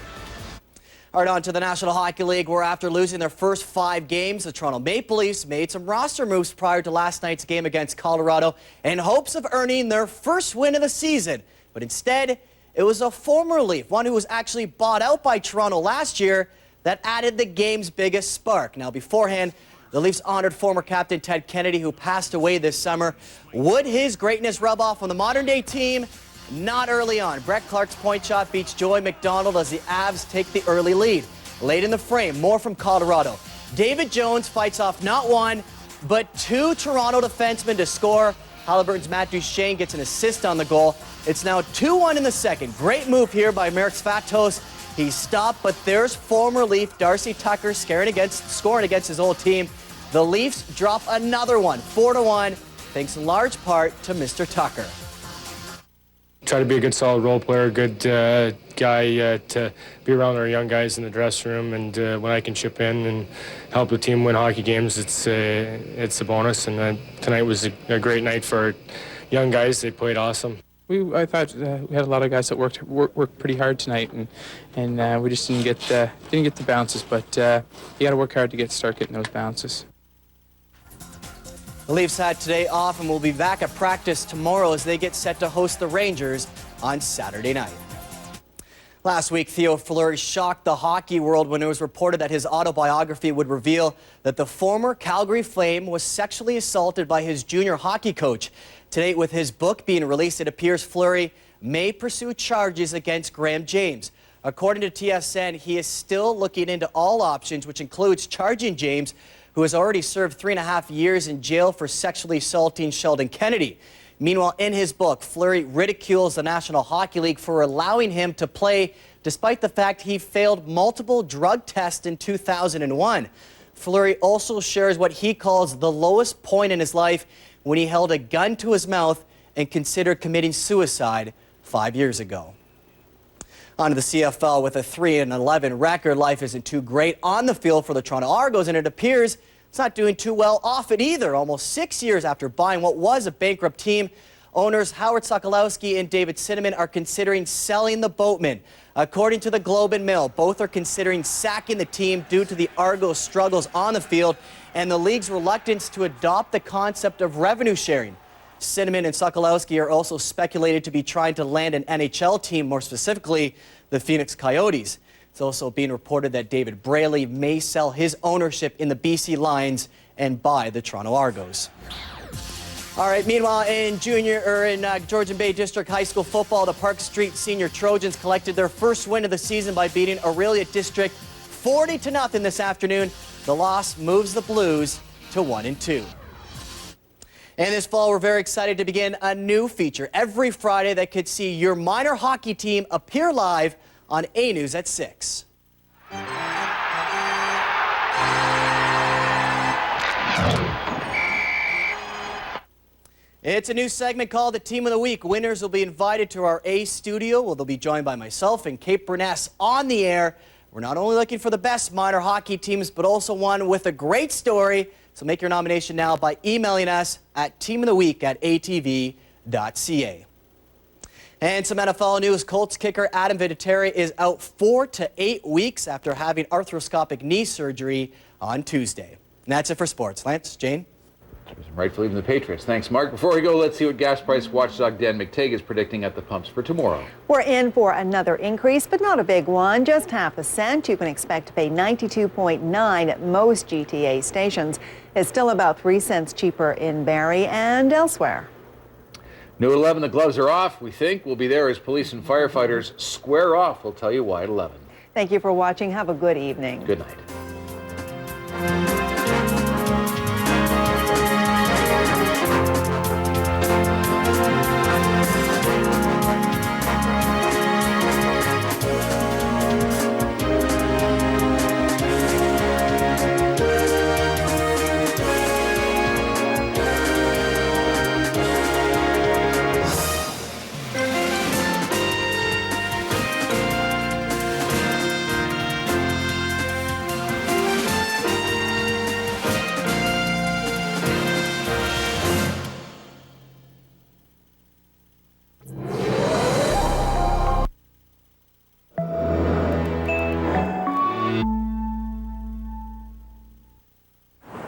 All right, on to the National Hockey League, where after losing their first 5 games, the Toronto Maple Leafs made some roster moves prior to last night's game against Colorado in hopes of earning their first win of the season. But instead, it was a former Leaf, one who was actually bought out by Toronto last year, that added the game's biggest spark. Now, beforehand, the Leafs honored former captain Ted Kennedy, who passed away this summer. Would his greatness rub off on the modern-day team? Not early on. Brett Clark's point shot beats Joey McDonald as the Avs take the early lead. Late in the frame, more from Colorado. David Jones fights off not 1, but 2 Toronto defensemen to score. Halliburton's Matt Duchene gets an assist on the goal. It's now 2-1 in the second. Great move here by Merrick Svatos. He's stopped, but there's former Leaf Darcy Tucker scoring against his old team. The Leafs drop another one, 4-1, thanks in large part to Mr. Tucker. Try to be a good, solid role player, good guy to be around our young guys in the dressing room, and when I can chip in and help the team win hockey games, it's a bonus. And tonight was a great night for our young guys. They played awesome. I thought we had a lot of guys that worked pretty hard tonight, and we just didn't get the bounces. But you got to work hard to start getting those bounces. The Leafs had today off and will be back at practice tomorrow as they get set to host the Rangers on Saturday night. Last week, Theo Fleury shocked the hockey world when it was reported that his autobiography would reveal that the former Calgary Flame was sexually assaulted by his junior hockey coach. Today, with his book being released, it appears Fleury may pursue charges against Graham James. According to TSN, he is still looking into all options, which includes charging James, who has already served 3.5 years in jail for sexually assaulting Sheldon Kennedy. Meanwhile, in his book, Fleury ridicules the National Hockey League for allowing him to play despite the fact he failed multiple drug tests in 2001. Fleury also shares what he calls the lowest point in his life when he held a gun to his mouth and considered committing suicide 5 years ago. On to the CFL. With a 3-11 record, life isn't too great on the field for the Toronto Argos, and it appears it's not doing too well off it either. Almost 6 years after buying what was a bankrupt team, owners Howard Sokolowski and David Cinnamon are considering selling the Boatmen. According to the Globe and Mail, both are considering sacking the team due to the Argos' struggles on the field and the league's reluctance to adopt the concept of revenue sharing. Cinnamon and Sokolowski are also speculated to be trying to land an NHL team, more specifically the Phoenix Coyotes. It's also being reported that David Braley may sell his ownership in the BC Lions and buy the Toronto Argos. All right, meanwhile, in Georgian Bay District High School football, the Park Street Senior Trojans collected their first win of the season by beating Aurelia District 40-0 this afternoon. The loss moves the Blues to 1-2. And this fall, we're very excited to begin a new feature every Friday that could see your minor hockey team appear live on A News at 6. It's a new segment called the Team of the Week. Winners will be invited to our A studio, where they'll be joined by myself and Kate Burness on the air. We're not only looking for the best minor hockey teams, but also one with a great story. So make your nomination now by emailing us at teamoftheweek@atv.ca. And some NFL news. Colts kicker Adam Vinatieri is out 4 to 8 weeks after having arthroscopic knee surgery on Tuesday. And that's it for sports. Lance, Jane? Rightfully from the Patriots. Thanks, Mark. Before we go, let's see what gas price watchdog Dan McTague is predicting at the pumps for tomorrow. We're in for another increase, but not a big one, just half a cent. You can expect to pay 92.9 at most GTA stations. It's still about 3 cents cheaper in Barrie and elsewhere. New at 11, the gloves are off. We think we'll be there as police and firefighters square off. We'll tell you why at 11. Thank you for watching. Have a good evening. Good night.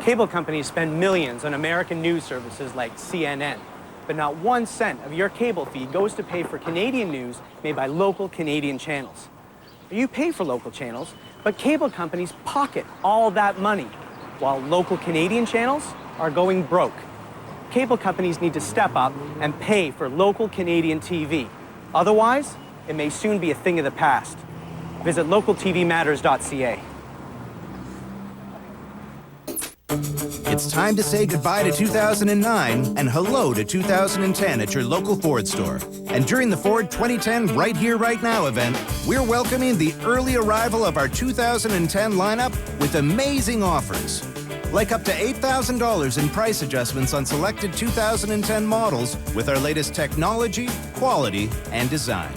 Cable companies spend millions on American news services like CNN, but not 1 cent of your cable fee goes to pay for Canadian news made by local Canadian channels. You pay for local channels, but cable companies pocket all that money, while local Canadian channels are going broke. Cable companies need to step up and pay for local Canadian TV. Otherwise, it may soon be a thing of the past. Visit localtvmatters.ca. It's time to say goodbye to 2009 and hello to 2010 at your local Ford store. And during the Ford 2010 Right Here, Right Now event, we're welcoming the early arrival of our 2010 lineup with amazing offers. Like up to $8,000 in price adjustments on selected 2010 models with our latest technology, quality, and design.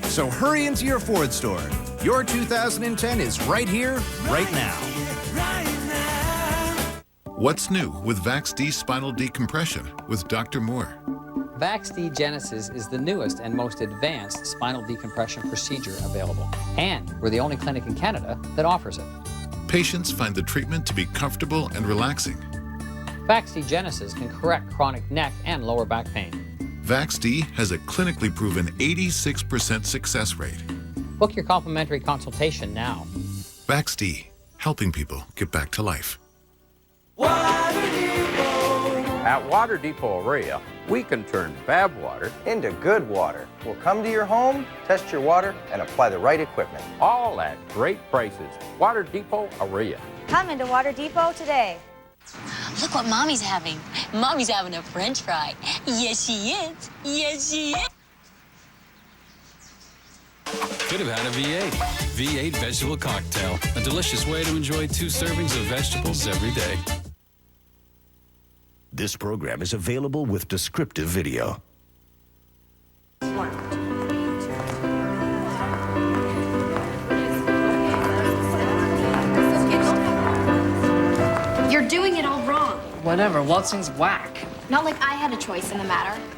So hurry into your Ford store. Your 2010 is right here, right now. What's new with VaxD spinal decompression with Dr. Moore? VaxD Genesis is the newest and most advanced spinal decompression procedure available. And we're the only clinic in Canada that offers it. Patients find the treatment to be comfortable and relaxing. VaxD Genesis can correct chronic neck and lower back pain. VaxD has a clinically proven 86% success rate. Book your complimentary consultation now. VaxD, helping people get back to life. At Water Depot Aurelia, we can turn bad water into good water. We'll come to your home, test your water, and apply the right equipment. all at great prices. Water Depot Aurelia. Come into Water Depot today. Look what Mommy's having. Mommy's having a French fry. Yes, she is. Yes, she is. Could have had a V8. V8 Vegetable Cocktail. A delicious way to enjoy 2 servings of vegetables every day. This program is available with descriptive video. You're doing it all wrong. Whatever, waltzing's whack. Not like I had a choice in the matter.